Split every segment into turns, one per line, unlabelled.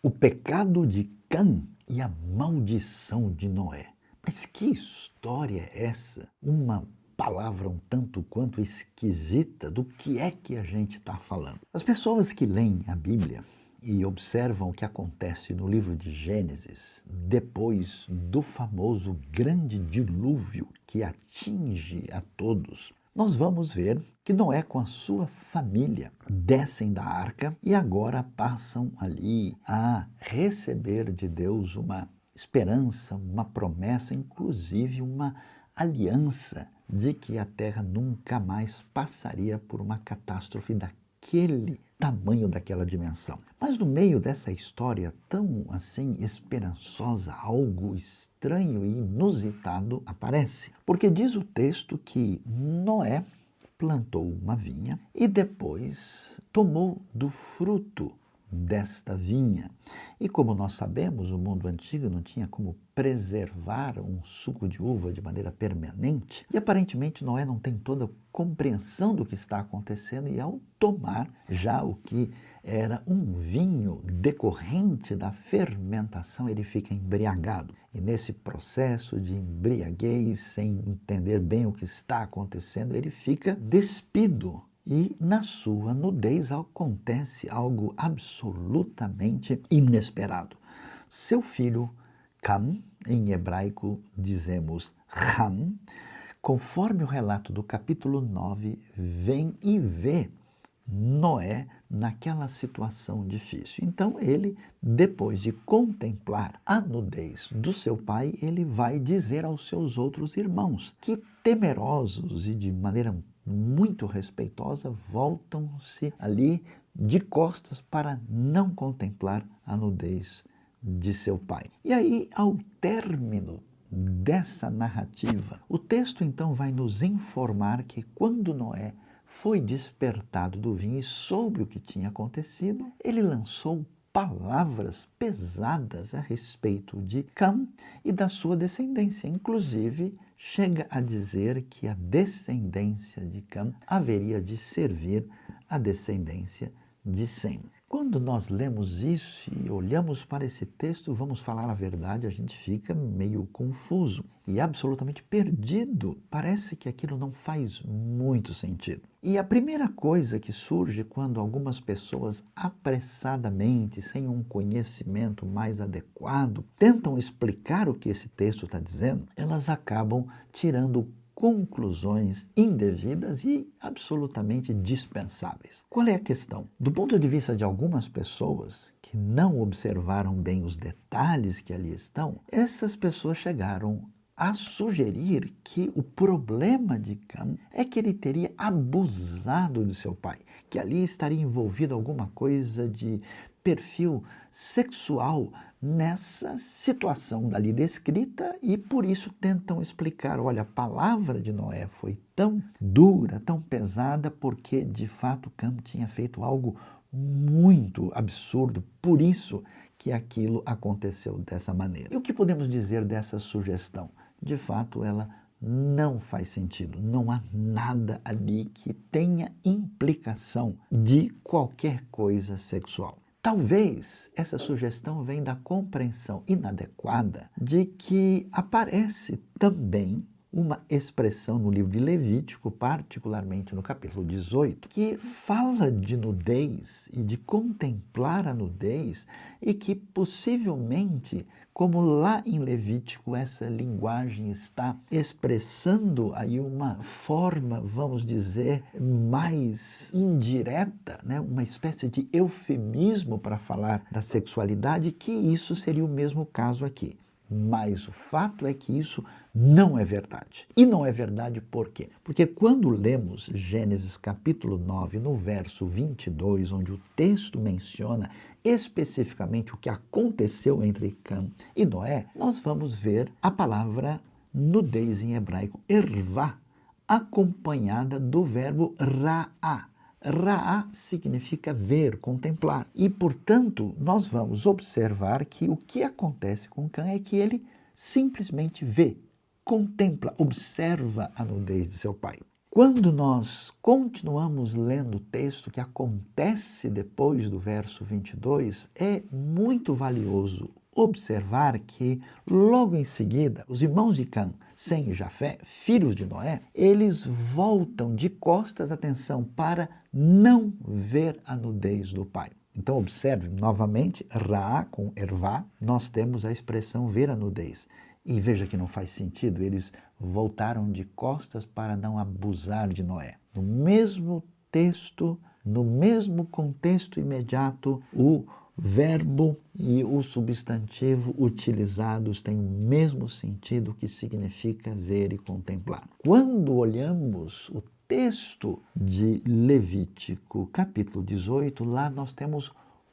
O pecado de Cã e a maldição de Noé. Mas que história é essa? Uma palavra um tanto quanto esquisita. Do que é que a gente está falando? As pessoas que leem a Bíblia e observam o que acontece no livro de Gênesis, depois do famoso grande dilúvio que atinge a todos, nós vamos ver que Noé com a sua família descem da arca e agora passam ali a receber de Deus uma esperança, uma promessa, inclusive uma aliança de que a terra nunca mais passaria por uma catástrofe daquele tamanho, daquela dimensão. Mas no meio dessa história tão assim esperançosa, algo estranho e inusitado aparece. Porque diz o texto que Noé plantou uma vinha e depois tomou do fruto desta vinha. E como nós sabemos, o mundo antigo não tinha como preservar um suco de uva de maneira permanente, e aparentemente Noé não tem toda a compreensão do que está acontecendo, e ao tomar já o que era um vinho decorrente da fermentação, ele fica embriagado. E nesse processo de embriaguez, sem entender bem o que está acontecendo, ele fica despido. E na sua nudez acontece algo absolutamente inesperado. Seu filho Cam, em hebraico dizemos Ham, conforme o relato do capítulo 9, vem e vê Noé naquela situação difícil. Então ele, depois de contemplar a nudez do seu pai, ele vai dizer aos seus outros irmãos que, temerosos e de maneira muito respeitosa, voltam-se ali de costas para não contemplar a nudez de seu pai. E aí, ao término dessa narrativa, o texto então vai nos informar que quando Noé foi despertado do vinho e soube o que tinha acontecido, ele lançou palavras pesadas a respeito de Cam e da sua descendência. Inclusive, chega a dizer que a descendência de Cam haveria de servir a descendência de Sem. Quando nós lemos isso e olhamos para esse texto, vamos falar a verdade, a gente fica meio confuso e absolutamente perdido. Parece que aquilo não faz muito sentido. E a primeira coisa que surge quando algumas pessoas apressadamente, sem um conhecimento mais adequado, tentam explicar o que esse texto está dizendo, elas acabam tirando conclusões indevidas e absolutamente dispensáveis. Qual é a questão? Do ponto de vista de algumas pessoas que não observaram bem os detalhes que ali estão, essas pessoas chegaram a sugerir que o problema de Cam é que ele teria abusado de seu pai, que ali estaria envolvido alguma coisa de perfil sexual nessa situação dali descrita, e por isso tentam explicar, olha, a palavra de Noé foi tão dura, tão pesada, porque de fato Cam tinha feito algo muito absurdo, por isso que aquilo aconteceu dessa maneira. E o que podemos dizer dessa sugestão? De fato, ela não faz sentido. Não há nada ali que tenha implicação de qualquer coisa sexual. Talvez essa sugestão venha da compreensão inadequada de que aparece também uma expressão no livro de Levítico, particularmente no capítulo 18, que fala de nudez e de contemplar a nudez, e que possivelmente, como lá em Levítico essa linguagem está expressando aí uma forma, vamos dizer, mais indireta, né? Uma espécie de eufemismo para falar da sexualidade, que isso seria o mesmo caso aqui. Mas o fato é que isso não é verdade. E não é verdade por quê? Porque quando lemos Gênesis capítulo 9, no verso 22, onde o texto menciona especificamente o que aconteceu entre Cam e Noé, nós vamos ver a palavra nudez em hebraico, ervá, acompanhada do verbo ra'á. Ra'á significa ver, contemplar. E, portanto, nós vamos observar que o que acontece com Cam é que ele simplesmente vê, contempla, observa a nudez de seu pai. Quando nós continuamos lendo o texto que acontece depois do verso 22, é muito valioso observar que, logo em seguida, os irmãos de Cã, Sem e Jafé, filhos de Noé, eles voltam de costas, atenção, para não ver a nudez do pai. Então, observe novamente, Ra com Ervá, nós temos a expressão ver a nudez. E veja que não faz sentido, eles voltaram de costas para não abusar de Noé. No mesmo texto, no mesmo contexto imediato, o verbo e o substantivo utilizados têm o mesmo sentido, que significa ver e contemplar. Quando olhamos o texto de Levítico, capítulo 18, lá nós temos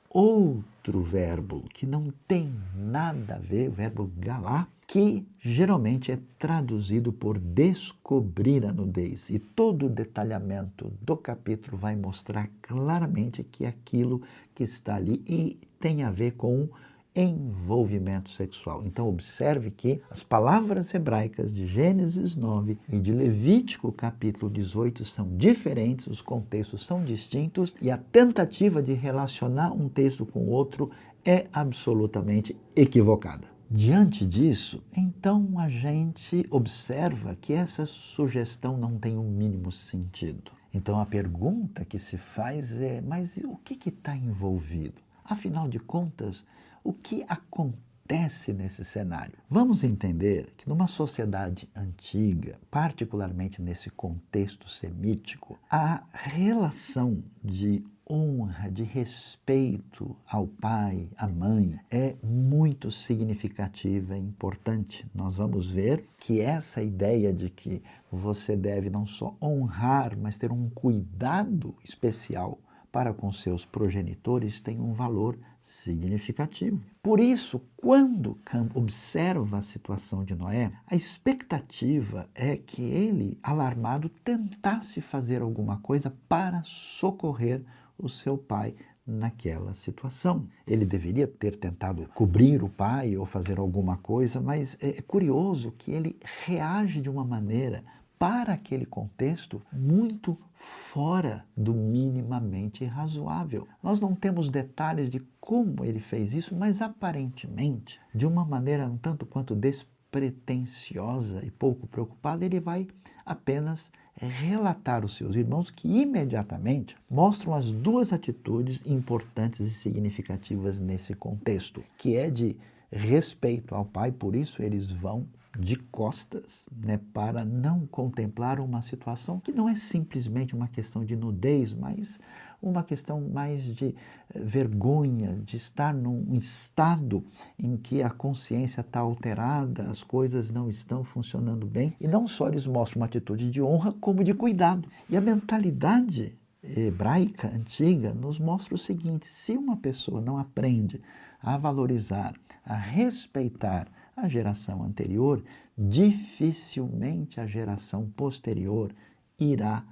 outro verbo que não tem nada a ver, o verbo galá, que geralmente é traduzido por descobrir a nudez. E todo o detalhamento do capítulo vai mostrar claramente que aquilo que está ali e tem a ver com envolvimento sexual. Então observe que as palavras hebraicas de Gênesis 9 e de Levítico capítulo 18 são diferentes, os contextos são distintos e a tentativa de relacionar um texto com o outro é absolutamente equivocada. Diante disso, então a gente observa que essa sugestão não tem o mínimo sentido. Então a pergunta que se faz é, mas o que está envolvido? Afinal de contas, o que acontece nesse cenário? Vamos entender que numa sociedade antiga, particularmente nesse contexto semítico, a relação de honra, de respeito ao pai, à mãe, é muito significativa e importante. Nós vamos ver que essa ideia de que você deve não só honrar, mas ter um cuidado especial para com seus progenitores tem um valor significativo. Por isso, quando Cã observa a situação de Noé, a expectativa é que ele, alarmado, tentasse fazer alguma coisa para socorrer o seu pai naquela situação. Ele deveria ter tentado cobrir o pai ou fazer alguma coisa, mas é curioso que ele reage de uma maneira, para aquele contexto, muito fora do minimamente razoável. Nós não temos detalhes de como ele fez isso, mas aparentemente, de uma maneira um tanto quanto despretensiosa e pouco preocupada, ele vai apenas relatar aos seus irmãos, que imediatamente mostram as duas atitudes importantes e significativas nesse contexto, que é de respeito ao pai, por isso eles vão de costas, para não contemplar uma situação que não é simplesmente uma questão de nudez, mas uma questão mais de vergonha, de estar num estado em que a consciência está alterada, as coisas não estão funcionando bem. E não só eles mostram uma atitude de honra, como de cuidado. E a mentalidade hebraica antiga nos mostra o seguinte: se uma pessoa não aprende a valorizar, a respeitar a geração anterior, dificilmente a geração posterior irá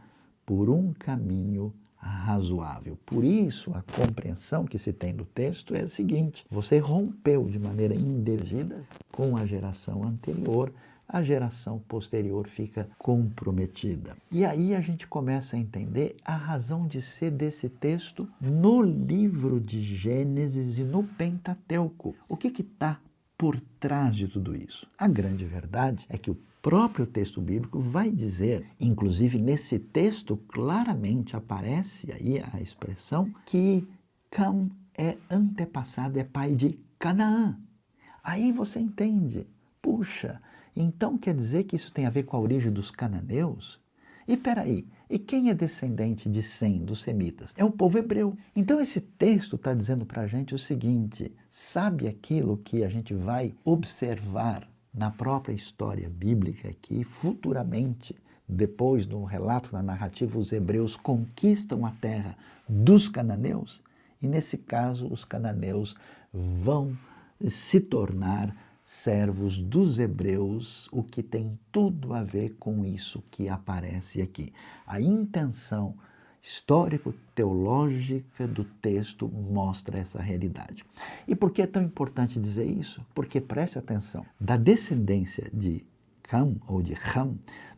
por um caminho razoável. Por isso, a compreensão que se tem do texto é a seguinte: você rompeu de maneira indevida com a geração anterior, a geração posterior fica comprometida. E aí a gente começa a entender a razão de ser desse texto no livro de Gênesis e no Pentateuco. O que está por trás de tudo isso? A grande verdade é que o próprio texto bíblico vai dizer, inclusive nesse texto claramente aparece aí a expressão que Cã é antepassado, é pai de Canaã. Aí você entende, puxa, então quer dizer que isso tem a ver com a origem dos cananeus? E peraí, e quem é descendente de Sem, dos semitas? É o povo hebreu. Então esse texto está dizendo para a gente o seguinte: sabe aquilo que a gente vai observar na própria história bíblica, que futuramente, depois do relato da narrativa, os hebreus conquistam a terra dos cananeus? E nesse caso, os cananeus vão se tornar servos dos hebreus, o que tem tudo a ver com isso que aparece aqui. A intenção histórico-teológica do texto mostra essa realidade. E por que é tão importante dizer isso? Porque, preste atenção, da descendência de Cã ou de Ham,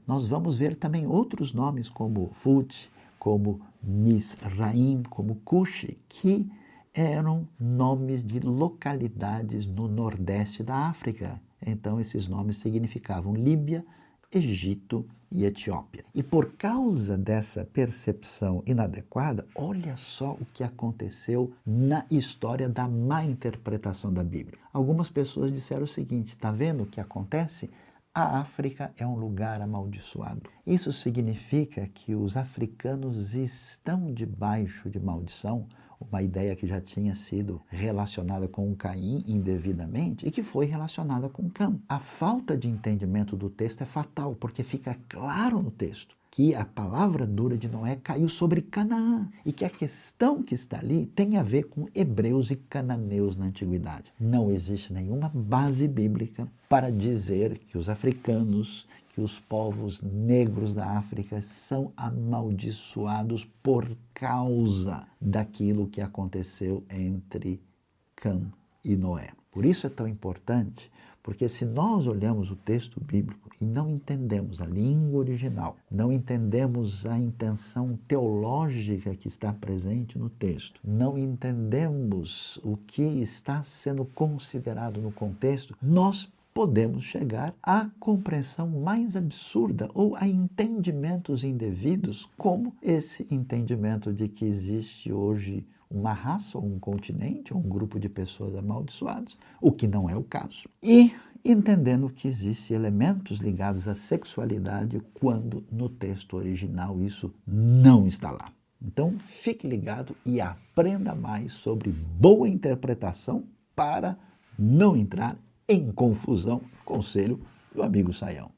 nós vamos ver também outros nomes como Fut, como Misraim, como Cuxi, que eram nomes de localidades no nordeste da África. Então, esses nomes significavam Líbia, Egito e Etiópia. E por causa dessa percepção inadequada, olha só o que aconteceu na história da má interpretação da Bíblia. Algumas pessoas disseram o seguinte: está vendo o que acontece? A África é um lugar amaldiçoado. Isso significa que os africanos estão debaixo de maldição, uma ideia que já tinha sido relacionada com Caim indevidamente e que foi relacionada com Cã. A falta de entendimento do texto é fatal, porque fica claro no texto que a palavra dura de Noé caiu sobre Canaã e que a questão que está ali tem a ver com hebreus e cananeus na antiguidade. Não existe nenhuma base bíblica para dizer que os africanos, que os povos negros da África são amaldiçoados por causa daquilo que aconteceu entre Cã e Noé. Por isso é tão importante, porque se nós olhamos o texto bíblico e não entendemos a língua original, não entendemos a intenção teológica que está presente no texto, não entendemos o que está sendo considerado no contexto, nós podemos chegar à compreensão mais absurda ou a entendimentos indevidos, como esse entendimento de que existe hoje uma raça, ou um continente, ou um grupo de pessoas amaldiçoadas, o que não é o caso. E entendendo que existem elementos ligados à sexualidade, quando no texto original isso não está lá. Então, fique ligado e aprenda mais sobre boa interpretação para não entrar em confusão. Conselho do amigo Saião.